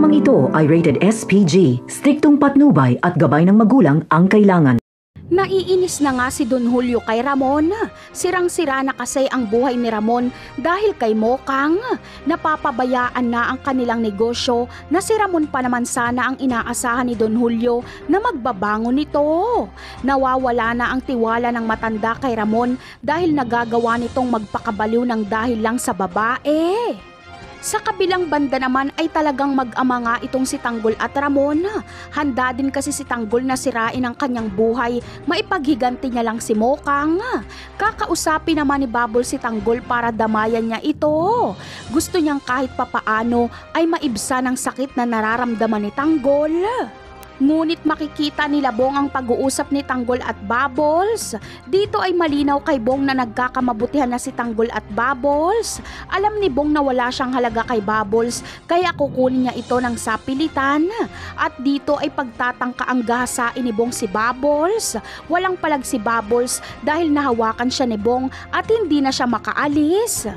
Programang ito ay rated SPG, striktong patnubay at gabay ng magulang ang kailangan. Naiinis na nga si Don Julio kay Ramon. Sirang-sira na kasi ang buhay ni Ramon dahil kay Mokang. Napapabayaan na ang kanilang negosyo na si Ramon pa naman sana ang inaasahan ni Don Julio na magbabangon nito. Nawawala na ang tiwala ng matanda kay Ramon dahil nagagawa nitong magpakabaliw ng dahil lang sa babae. Sa kabilang banda naman ay talagang mag-ama nga itong si Tanggol at Ramon. Handa din kasi si Tanggol na sirain ang kanyang buhay, maipaghiganti niya lang si Mokang. Kakausapin naman ni Bubble si Tanggol para damayan niya ito. Gusto niyang kahit papaano ay maibsan ang sakit na nararamdaman ni Tanggol. Ngunit makikita nila Bong ang pag-uusap ni Tanggol at Bubbles. Dito ay malinaw kay Bong na nagkakamabutihan na si Tanggol at Bubbles. Alam ni Bong na wala siyang halaga kay Bubbles kaya kukunin niya ito ng sapilitan. At dito ay pagtatangka ang gahasain ni Bong si Bubbles. Walang palag si Bubbles dahil nahawakan siya ni Bong at hindi na siya makaalis.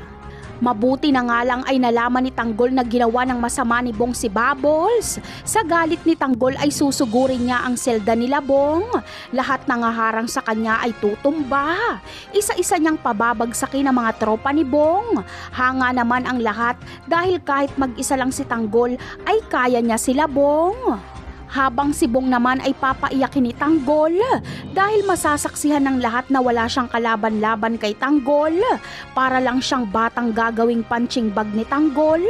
Mabuti na nga lang ay nalaman ni Tanggol na ginawa ng masama ni Bong si Bubbles. Sa galit ni Tanggol ay susugurin niya ang selda nila Bong. Lahat ng harang sa kanya ay tutumba. Isa-isa niyang pababagsakin ang mga tropa ni Bong. Hanga naman ang lahat dahil kahit mag-isa lang si Tanggol ay kaya niya sila Bong. Habang si Bong naman ay papaiyakin ni Tanggol dahil masasaksihan ng lahat na wala siyang kalaban-laban kay Tanggol. Para lang siyang batang gagawing punching bag ni Tanggol.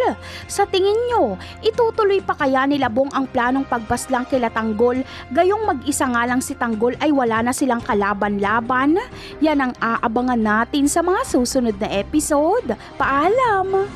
Sa tingin nyo, itutuloy pa kaya nila Bong ang planong pagpaslang kila Tanggol gayong mag-isa nga lang si Tanggol ay wala na silang kalaban-laban? Yan ang aabangan natin sa mga susunod na episode. Paalam!